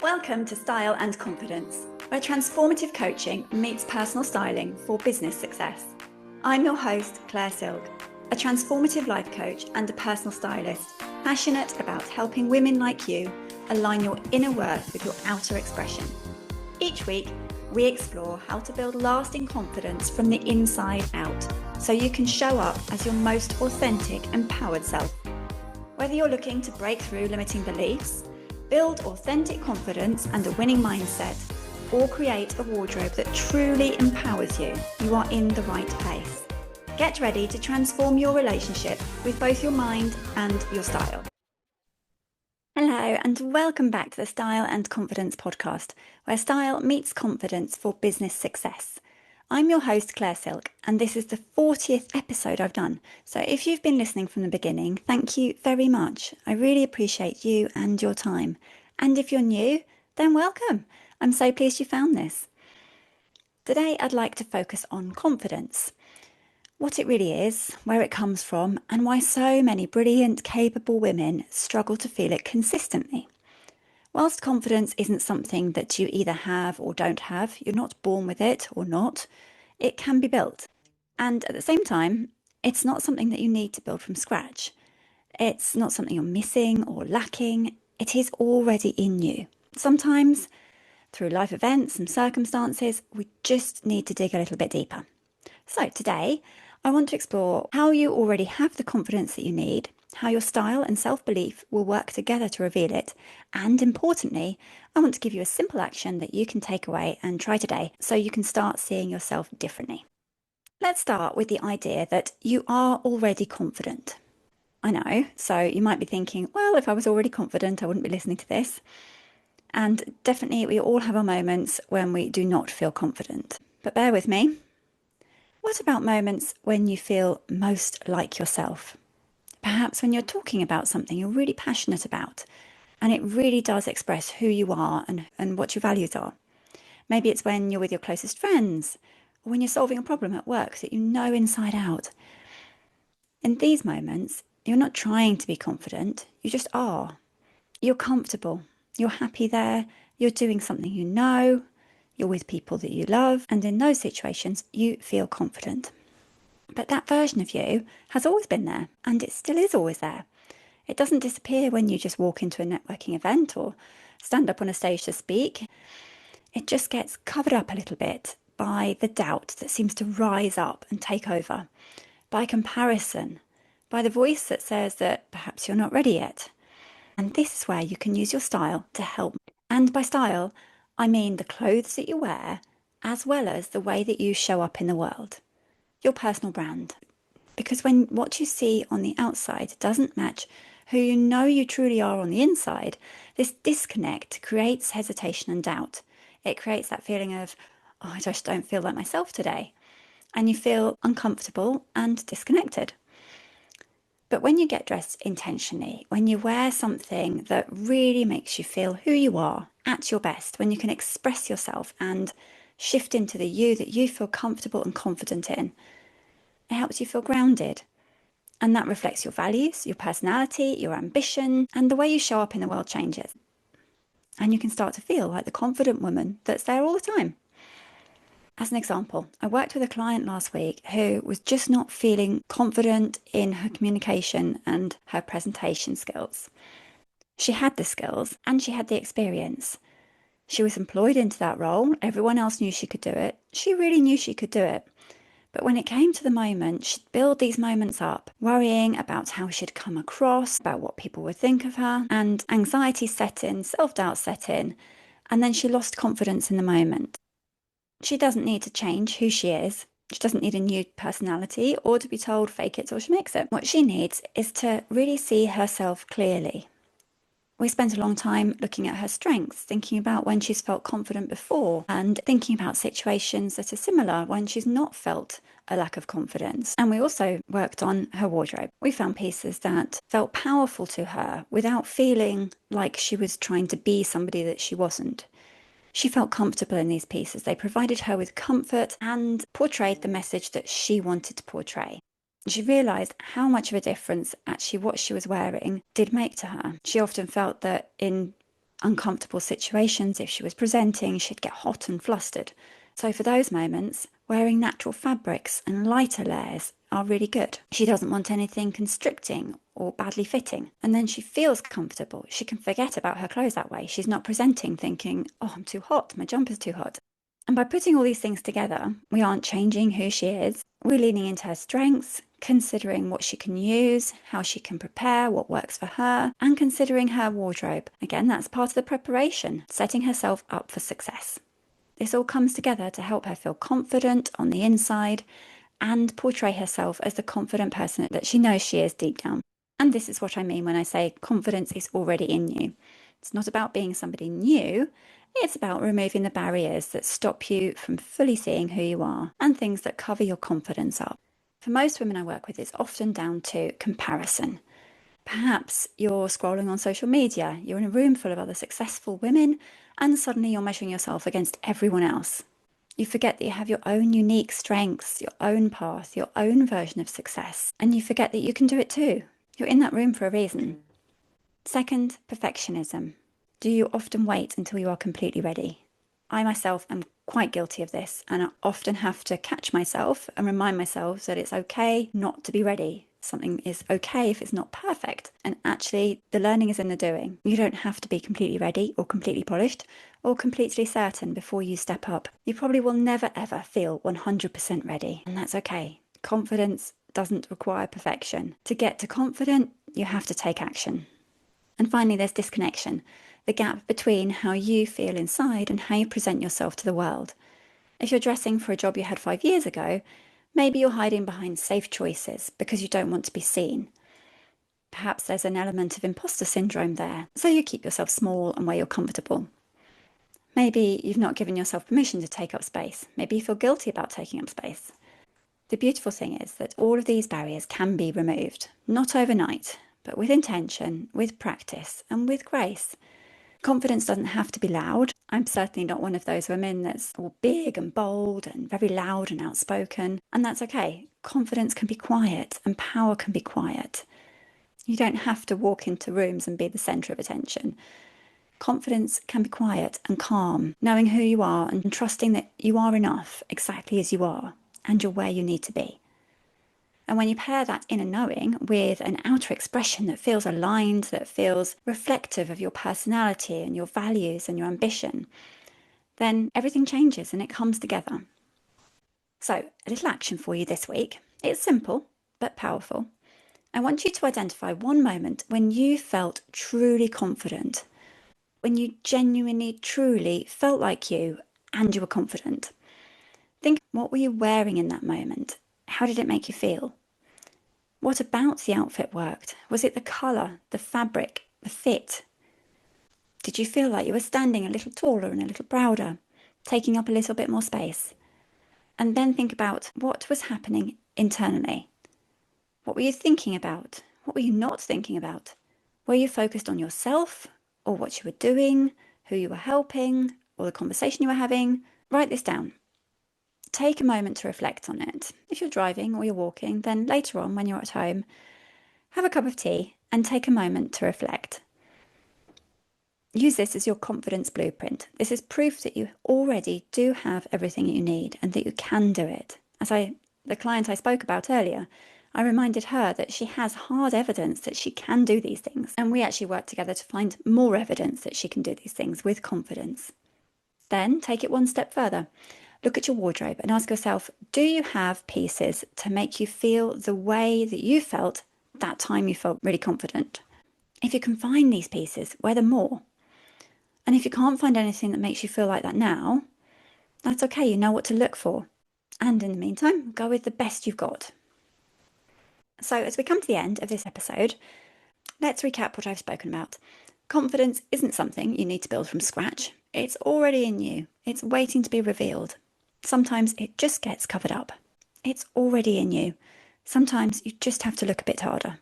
Welcome to Style and Confidence, where transformative coaching meets personal styling for business success. I'm your host, Claire Silk, a transformative life coach and a personal stylist, passionate about helping women like you align your inner worth with your outer expression. Each week, we explore how to build lasting confidence from the inside out, so you can show up as your most authentic, empowered self. Whether you're looking to break through limiting beliefs, build authentic confidence and a winning mindset, or create a wardrobe that truly empowers you, you are in the right place. Get ready to transform your relationship with both your mind and your style. Hello, and welcome back to the Style and Confidence podcast, where style meets confidence for business success. I'm your host, Claire Silk, and this is the 40th episode I've done. So if you've been listening from the beginning, thank you very much. I really appreciate you and your time. And if you're new, then welcome. I'm so pleased you found this. Today, I'd like to focus on confidence, what it really is, where it comes from, and why so many brilliant, capable women struggle to feel it consistently. Whilst confidence isn't something that you either have or don't have, you're not born with it or not, it can be built. And at the same time, it's not something that you need to build from scratch. It's not something you're missing or lacking. It is already in you. Sometimes, through life events and circumstances, we just need to dig a little bit deeper. So today, I want to explore how you already have the confidence that you need, how your style and self-belief will work together to reveal it, and importantly, I want to give you a simple action that you can take away and try today so you can start seeing yourself differently. Let's start with the idea that you are already confident. I know, so you might be thinking, well, if I was already confident, I wouldn't be listening to this. And definitely we all have our moments when we do not feel confident. But bear with me. What about moments when you feel most like yourself? Perhaps when you're talking about something you're really passionate about, and it really does express who you are and what your values are. Maybe it's when you're with your closest friends, or when you're solving a problem at work that you know inside out. In these moments, you're not trying to be confident, you just are. You're comfortable, you're happy there, you're doing something you know, you're with people that you love, and in those situations, you feel confident. But that version of you has always been there, and it still is always there. It doesn't disappear when you just walk into a networking event or stand up on a stage to speak. It just gets covered up a little bit by the doubt that seems to rise up and take over, by comparison, by the voice that says that perhaps you're not ready yet. And this is where you can use your style to help. And by style, I mean the clothes that you wear, as well as the way that you show up in the world. Your personal brand. Because when what you see on the outside doesn't match who you know you truly are on the inside, this disconnect creates hesitation and doubt. It creates that feeling of, oh, I just don't feel like myself today. And you feel uncomfortable and disconnected. But when you get dressed intentionally, when you wear something that really makes you feel who you are at your best, when you can express yourself and shift into the you that you feel comfortable and confident in, it helps you feel grounded. And that reflects your values, your personality, your ambition, and the way you show up in the world changes. And you can start to feel like the confident woman that's there all the time. As an example, I worked with a client last week who was just not feeling confident in her communication and her presentation skills. She had the skills and she had the experience. She was employed into that role. Everyone else knew she could do it. She really knew she could do it. But when it came to the moment, she'd build these moments up, worrying about how she'd come across, about what people would think of her, and anxiety set in, self-doubt set in, and then she lost confidence in the moment. She doesn't need to change who she is. She doesn't need a new personality or to be told fake it till she makes it. What she needs is to really see herself clearly. We spent a long time looking at her strengths, thinking about when she's felt confident before and thinking about situations that are similar when she's not felt a lack of confidence. And we also worked on her wardrobe. We found pieces that felt powerful to her without feeling like she was trying to be somebody that she wasn't. She felt comfortable in these pieces. They provided her with comfort and portrayed the message that she wanted to portray. She realised how much of a difference actually what she was wearing did make to her. She often felt that in uncomfortable situations. If she was presenting, she'd get hot and flustered. So for those moments, wearing natural fabrics and lighter layers are really good. She doesn't want anything constricting or badly fitting. And then she feels comfortable. She can forget about her clothes that way. She's not presenting thinking, oh, I'm too hot, my jumper's too hot. And by putting all these things together, we aren't changing who she is. We're leaning into her strengths, considering what she can use, how she can prepare, what works for her, and considering her wardrobe. Again, that's part of the preparation, setting herself up for success. This all comes together to help her feel confident on the inside and portray herself as the confident person that she knows she is deep down. And this is what I mean when I say confidence is already in you. It's not about being somebody new. It's about removing the barriers that stop you from fully seeing who you are and things that cover your confidence up. For most women I work with, it's often down to comparison. Perhaps you're scrolling on social media, you're in a room full of other successful women, and suddenly you're measuring yourself against everyone else. You forget that you have your own unique strengths, your own path, your own version of success, and you forget that you can do it too. You're in that room for a reason. Second, perfectionism. Do you often wait until you are completely ready? I myself am quite guilty of this, and I often have to catch myself and remind myself that it's okay not to be ready. Something is okay if it's not perfect. And actually, the learning is in the doing. You don't have to be completely ready or completely polished or completely certain before you step up. You probably will never ever feel 100% ready, and that's okay. Confidence doesn't require perfection. To get to confident, you have to take action. And finally, there's disconnection, the gap between how you feel inside and how you present yourself to the world. If you're dressing for a job you had 5 years ago, maybe you're hiding behind safe choices because you don't want to be seen. Perhaps there's an element of imposter syndrome there, so you keep yourself small and where you're comfortable. Maybe you've not given yourself permission to take up space. Maybe you feel guilty about taking up space. The beautiful thing is that all of these barriers can be removed, not overnight, but with intention, with practice, and with grace. Confidence doesn't have to be loud. I'm certainly not one of those women that's all big and bold and very loud and outspoken, and that's okay. Confidence can be quiet and power can be quiet. You don't have to walk into rooms and be the centre of attention. Confidence can be quiet and calm, knowing who you are and trusting that you are enough exactly as you are and you're where you need to be. And when you pair that inner knowing with an outer expression that feels aligned, that feels reflective of your personality and your values and your ambition, then everything changes and it comes together. So, a little action for you this week. It's simple, but powerful. I want you to identify one moment when you felt truly confident, when you genuinely, truly felt like you and you were confident. Think, what were you wearing in that moment? How did it make you feel? What about the outfit worked? Was it the colour, the fabric, the fit? Did you feel like you were standing a little taller and a little prouder, taking up a little bit more space? And then think about what was happening internally. What were you thinking about? What were you not thinking about? Were you focused on yourself or what you were doing, who you were helping, or the conversation you were having? Write this down. Take a moment to reflect on it. If you're driving or you're walking, then later on when you're at home, have a cup of tea and take a moment to reflect. Use this as your confidence blueprint. This is proof that you already do have everything you need and that you can do it. The client I spoke about earlier, I reminded her that she has hard evidence that she can do these things. And we actually worked together to find more evidence that she can do these things with confidence. Then take it one step further. Look at your wardrobe and ask yourself, do you have pieces to make you feel the way that you felt that time you felt really confident? If you can find these pieces, wear them more. And if you can't find anything that makes you feel like that now, that's okay, you know what to look for. And in the meantime, go with the best you've got. So as we come to the end of this episode, let's recap what I've spoken about. Confidence isn't something you need to build from scratch. It's already in you. It's waiting to be revealed. Sometimes it just gets covered up. It's already in you. Sometimes you just have to look a bit harder.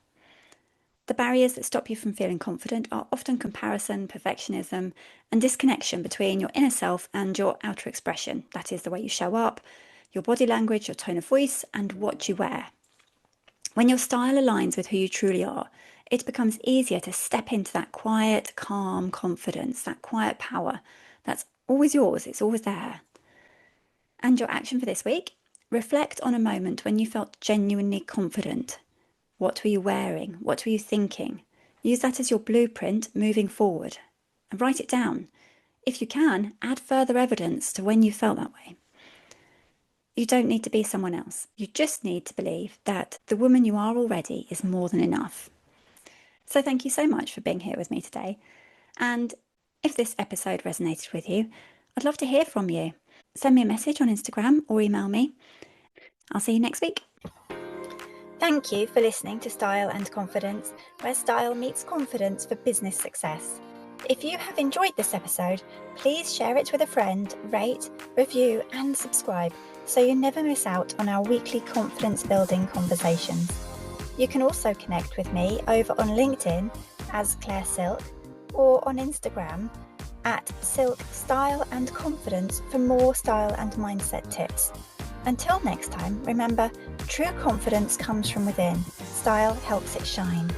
The barriers that stop you from feeling confident are often comparison, perfectionism, and disconnection between your inner self and your outer expression. That is the way you show up, your body language, your tone of voice, and what you wear. When your style aligns with who you truly are, it becomes easier to step into that quiet, calm confidence, that quiet power that's always yours, it's always there. And your action for this week? Reflect on a moment when you felt genuinely confident. What were you wearing? What were you thinking? Use that as your blueprint moving forward and write it down. If you can, add further evidence to when you felt that way. You don't need to be someone else. You just need to believe that the woman you are already is more than enough. So thank you so much for being here with me today. And if this episode resonated with you, I'd love to hear from you. Send me a message on Instagram or email me. I'll see you next week. Thank you for listening to Style and Confidence, where style meets confidence for business success. If you have enjoyed this episode, please share it with a friend, rate, review, and subscribe so you never miss out on our weekly confidence-building conversations. You can also connect with me over on LinkedIn as Claire Silk or on Instagram at Silk Style and Confidence for more style and mindset tips. Until next time, remember, true confidence comes from within. Style helps it shine.